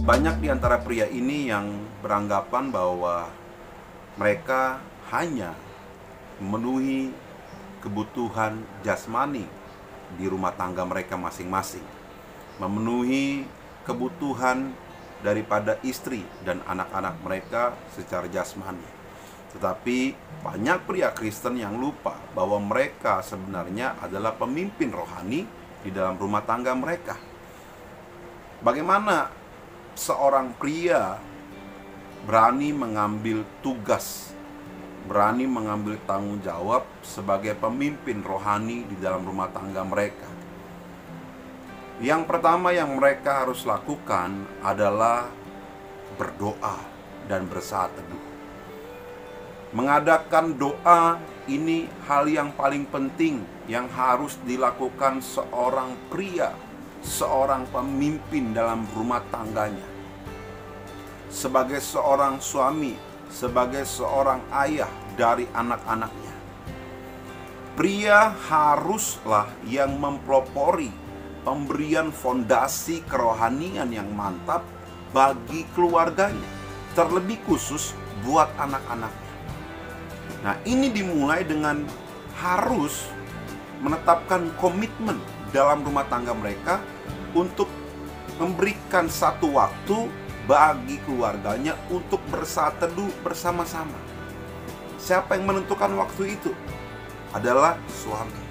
Banyak di antara pria ini yang beranggapan bahwa mereka hanya memenuhi kebutuhan jasmani di rumah tangga mereka masing-masing, memenuhi kebutuhan daripada istri dan anak-anak mereka secara jasmani. Tetapi banyak pria Kristen yang lupa bahwa mereka sebenarnya adalah pemimpin rohani di dalam rumah tangga mereka. Bagaimana seorang pria berani mengambil tugas, berani mengambil tanggung jawab sebagai pemimpin rohani di dalam rumah tangga mereka? Yang pertama yang mereka harus lakukan adalah berdoa dan bersaat teduh. Mengadakan doa ini hal yang paling penting yang harus dilakukan seorang pria, seorang pemimpin dalam rumah tangganya. Sebagai seorang suami, sebagai seorang ayah dari anak-anaknya, pria haruslah yang mempelopori pemberian fondasi kerohanian yang mantap bagi keluarganya, terlebih khusus buat anak-anaknya. Nah, ini dimulai dengan harus menetapkan komitmen dalam rumah tangga mereka untuk memberikan satu waktu bagi keluarganya untuk bersaat teduh bersama-sama. Siapa yang menentukan waktu itu? Adalah suami.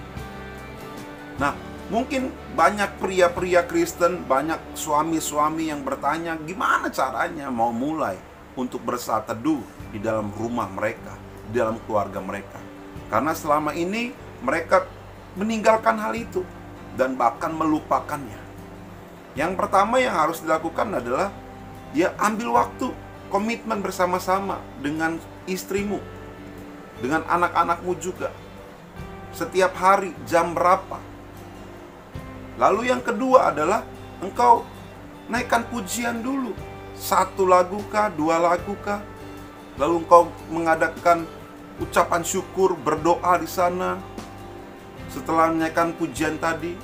Nah, mungkin banyak pria-pria Kristen, banyak suami-suami yang bertanya, gimana caranya mau mulai untuk bersaat teduh di dalam rumah mereka, di dalam keluarga mereka. Karena selama ini mereka meninggalkan hal itu dan bahkan melupakannya. Yang pertama yang harus dilakukan adalah dia ambil waktu, komitmen bersama-sama dengan istrimu, dengan anak-anakmu juga. Setiap hari, jam berapa. Lalu yang kedua adalah engkau naikkan pujian dulu. 1 lagu kah, 2 lagu kah. Lalu engkau mengadakan ucapan syukur, berdoa di sana. Setelah menaikkan pujian tadi,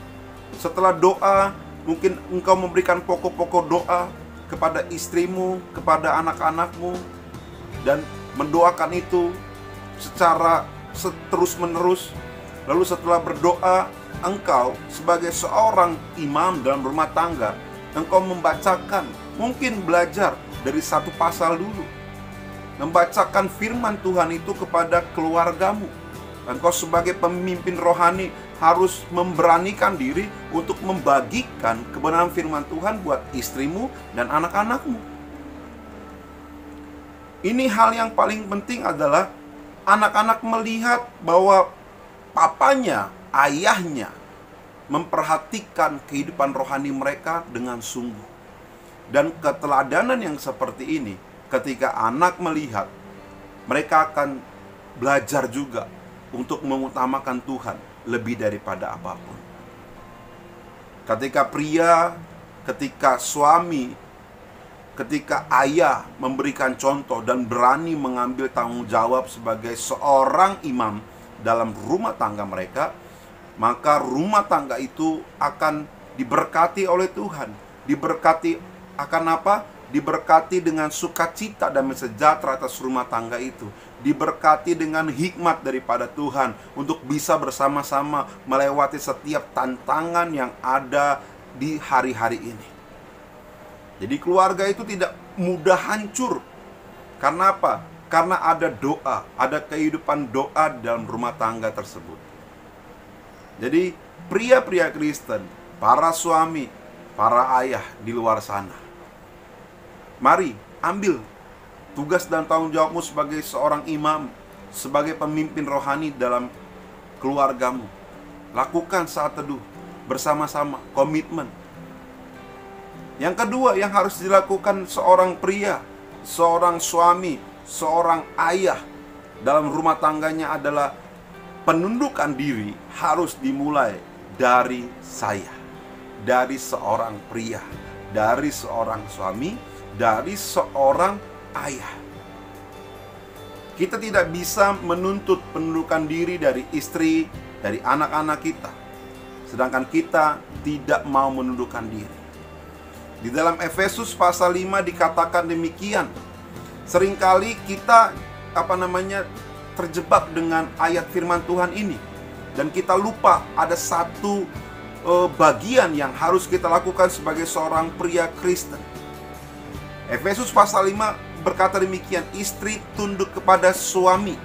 setelah doa, mungkin engkau memberikan pokok-pokok doa kepada istrimu, kepada anak-anakmu, dan mendoakan itu secara terus-menerus. Lalu setelah berdoa, engkau sebagai seorang imam dalam rumah tangga, engkau membacakan, mungkin belajar dari 1 pasal dulu, membacakan firman Tuhan itu kepada keluargamu. Engkau sebagai pemimpin rohani harus memberanikan diri untuk membagikan kebenaran firman Tuhan buat istrimu dan anak-anakmu. Ini hal yang paling penting adalah anak-anak melihat bahwa papanya, ayahnya memperhatikan kehidupan rohani mereka dengan sungguh. Dan keteladanan yang seperti ini, ketika anak melihat, mereka akan belajar juga untuk mengutamakan Tuhan lebih daripada apapun. Ketika pria, ketika suami, ketika ayah memberikan contoh dan berani mengambil tanggung jawab sebagai seorang imam dalam rumah tangga mereka, maka rumah tangga itu akan diberkati oleh Tuhan. Diberkati akan apa? Diberkati dengan sukacita dan sejahtera atas rumah tangga itu. Diberkati dengan hikmat daripada Tuhan untuk bisa bersama-sama melewati setiap tantangan yang ada di hari-hari ini. Jadi keluarga itu tidak mudah hancur. Karena apa? Karena ada doa, ada kehidupan doa dalam rumah tangga tersebut. Jadi pria-pria Kristen, para suami, para ayah di luar sana, mari ambil tugas dan tanggung jawabmu sebagai seorang imam, sebagai pemimpin rohani dalam keluargamu. Lakukan saat teduh bersama-sama, komitmen. Yang kedua yang harus dilakukan seorang pria, seorang suami, seorang ayah dalam rumah tangganya adalah penundukan diri harus dimulai dari saya, dari seorang pria, dari seorang suami, dari seorang ayah. Kita tidak bisa menuntut penundukan diri dari istri, dari anak-anak kita, sedangkan kita tidak mau menundukkan diri. Di dalam Efesus pasal 5 dikatakan demikian. Seringkali kita terjebak dengan ayat firman Tuhan ini, dan kita lupa ada satu bagian yang harus kita lakukan sebagai seorang pria Kristen. Efesus pasal 5 berkata demikian, istri tunduk kepada suami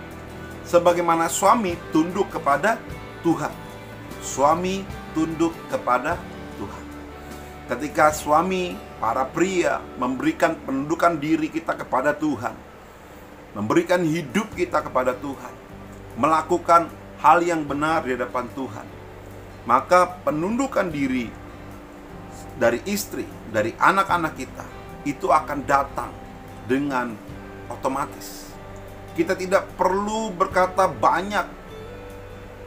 sebagaimana suami tunduk kepada Tuhan. Suami tunduk kepada Tuhan. Ketika suami, para pria memberikan penundukan diri kita kepada Tuhan, memberikan hidup kita kepada Tuhan, melakukan hal yang benar di hadapan Tuhan, maka penundukan diri dari istri, dari anak-anak kita, itu akan datang dengan otomatis. Kita tidak perlu berkata banyak,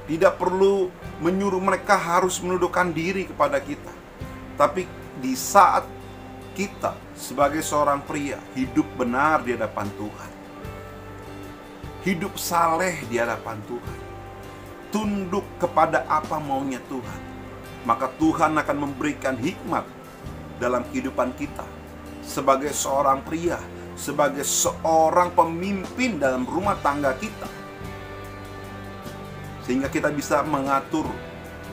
tidak perlu menyuruh mereka harus menundukkan diri kepada kita. Tapi di saat kita sebagai seorang pria hidup benar di hadapan Tuhan, hidup saleh di hadapan Tuhan, tunduk kepada apa maunya Tuhan, maka Tuhan akan memberikan hikmat dalam kehidupan kita sebagai seorang pria, sebagai seorang pemimpin dalam rumah tangga kita, sehingga kita bisa mengatur,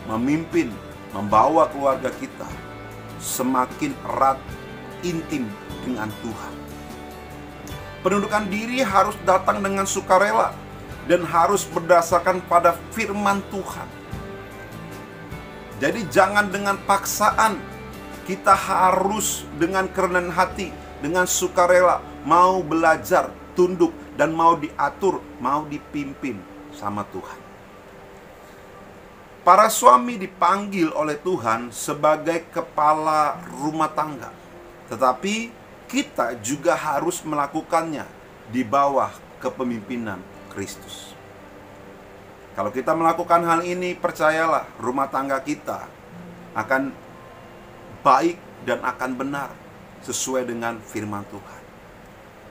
memimpin, membawa keluarga kita semakin erat, intim dengan Tuhan. Penundukan diri harus datang dengan sukarela dan harus berdasarkan pada firman Tuhan. Jadi jangan dengan paksaan, kita harus dengan kerendahan hati, dengan sukarela mau belajar, tunduk, dan mau diatur, mau dipimpin sama Tuhan. Para suami dipanggil oleh Tuhan sebagai kepala rumah tangga, tetapi kita juga harus melakukannya di bawah kepemimpinan Kristus. Kalau kita melakukan hal ini, percayalah rumah tangga kita akan baik dan akan benar sesuai dengan firman Tuhan.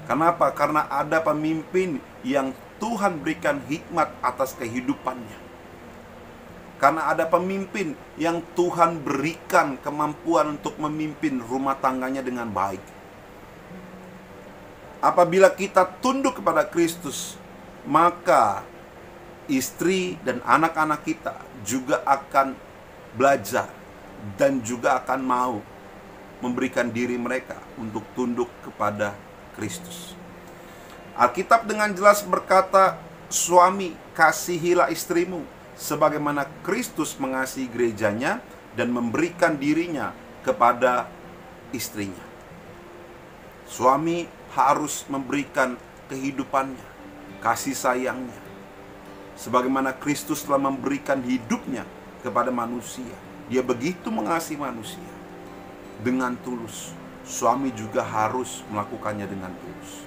Kenapa? Karena ada pemimpin yang Tuhan berikan hikmat atas kehidupannya. Karena ada pemimpin yang Tuhan berikan kemampuan untuk memimpin rumah tangganya dengan baik. Apabila kita tunduk kepada Kristus, maka istri dan anak-anak kita juga akan belajar dan juga akan mau memberikan diri mereka untuk tunduk kepada Kristus. Alkitab dengan jelas berkata, suami, kasihilah istrimu sebagaimana Kristus mengasihi gerejanya dan memberikan dirinya kepada istrinya. Suami harus memberikan kehidupannya, kasih sayangnya, sebagaimana Kristus telah memberikan hidupnya kepada manusia. Dia begitu mengasihi manusia dengan tulus. Suami juga harus melakukannya dengan tulus.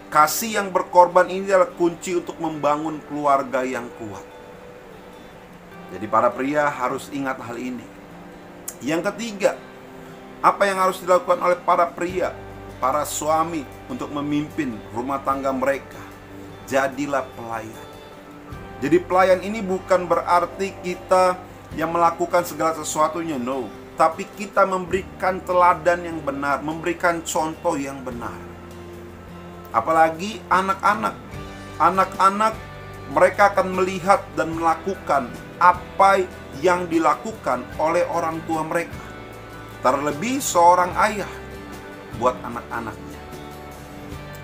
Kasih yang berkorban ini adalah kunci untuk membangun keluarga yang kuat. Jadi para pria harus ingat hal ini. Yang ketiga, apa yang harus dilakukan oleh para pria, para suami untuk memimpin rumah tangga mereka? Jadilah pelayan. Jadi pelayan ini bukan berarti kita yang melakukan segala sesuatunya, no. Tapi kita memberikan teladan yang benar, memberikan contoh yang benar. Apalagi anak-anak. Anak-anak, mereka akan melihat dan melakukan apa yang dilakukan oleh orang tua mereka. Terlebih seorang ayah buat anak-anaknya.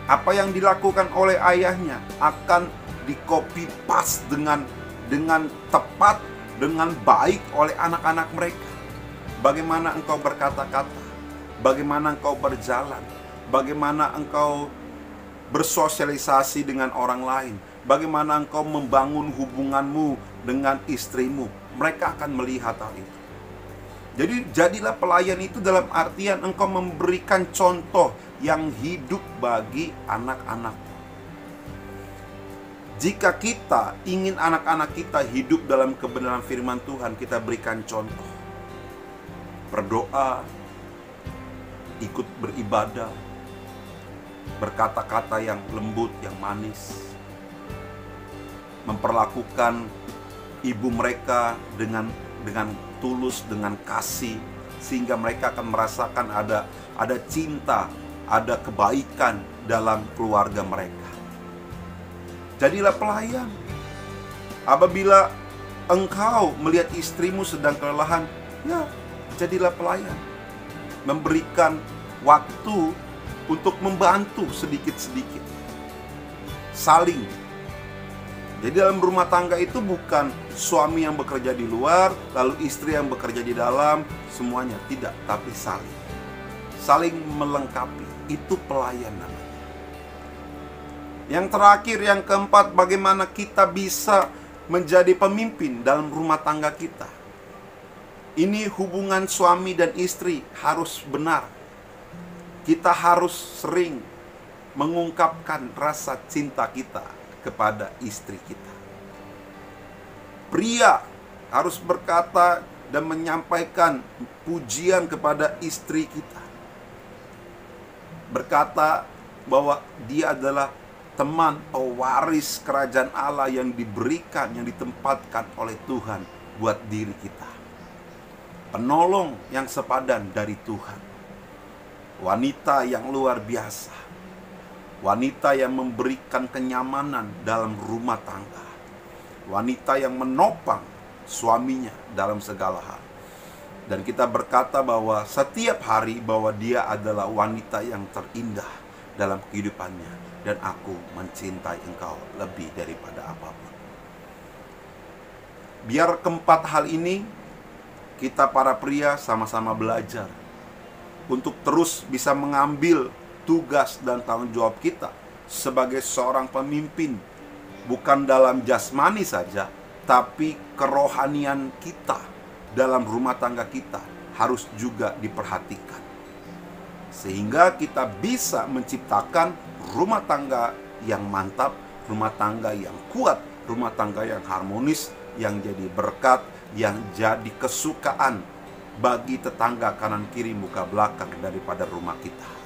Apa yang dilakukan oleh ayahnya akan di-copy paste dengan tepat, dengan baik oleh anak-anak mereka. Bagaimana engkau berkata-kata, bagaimana engkau berjalan, bagaimana engkau bersosialisasi dengan orang lain, bagaimana engkau membangun hubunganmu dengan istrimu. Mereka akan melihat hal itu. Jadi jadilah pelayan itu dalam artian engkau memberikan contoh yang hidup bagi anak-anak. Jika kita ingin anak-anak kita hidup dalam kebenaran firman Tuhan, kita berikan contoh. Berdoa, ikut beribadah, berkata-kata yang lembut, yang manis, memperlakukan ibu mereka dengan tulus, dengan kasih, sehingga mereka akan merasakan ada cinta, ada kebaikan dalam keluarga mereka. Jadilah pelayan. Apabila engkau melihat istrimu sedang kelelahan, ya, jadilah pelayan. Memberikan waktu untuk membantu sedikit-sedikit. Saling. Jadi dalam rumah tangga itu bukan suami yang bekerja di luar, lalu istri yang bekerja di dalam, semuanya. Tidak, tapi saling. Saling melengkapi. Itu pelayan namanya. Yang terakhir, yang keempat, bagaimana kita bisa menjadi pemimpin dalam rumah tangga kita. Ini hubungan suami dan istri harus benar. Kita harus sering mengungkapkan rasa cinta kita kepada istri kita. Pria harus berkata dan menyampaikan pujian kepada istri kita. Berkata bahwa dia adalah teman pewaris kerajaan Allah yang diberikan, yang ditempatkan oleh Tuhan buat diri kita. Penolong yang sepadan dari Tuhan. Wanita yang luar biasa. Wanita yang memberikan kenyamanan dalam rumah tangga. Wanita yang menopang suaminya dalam segala hal. Dan kita berkata bahwa setiap hari bahwa dia adalah wanita yang terindah dalam kehidupannya. Dan aku mencintai engkau lebih daripada apapun. Biar keempat hal ini kita para pria sama-sama belajar untuk terus bisa mengambil tugas dan tanggung jawab kita sebagai seorang pemimpin, bukan dalam jasmani saja, tapi kerohanian kita dalam rumah tangga kita harus juga diperhatikan, sehingga kita bisa menciptakan rumah tangga yang mantap, rumah tangga yang kuat, rumah tangga yang harmonis, yang jadi berkat, yang jadi kesukaan bagi tetangga kanan kiri muka belakang daripada rumah kita.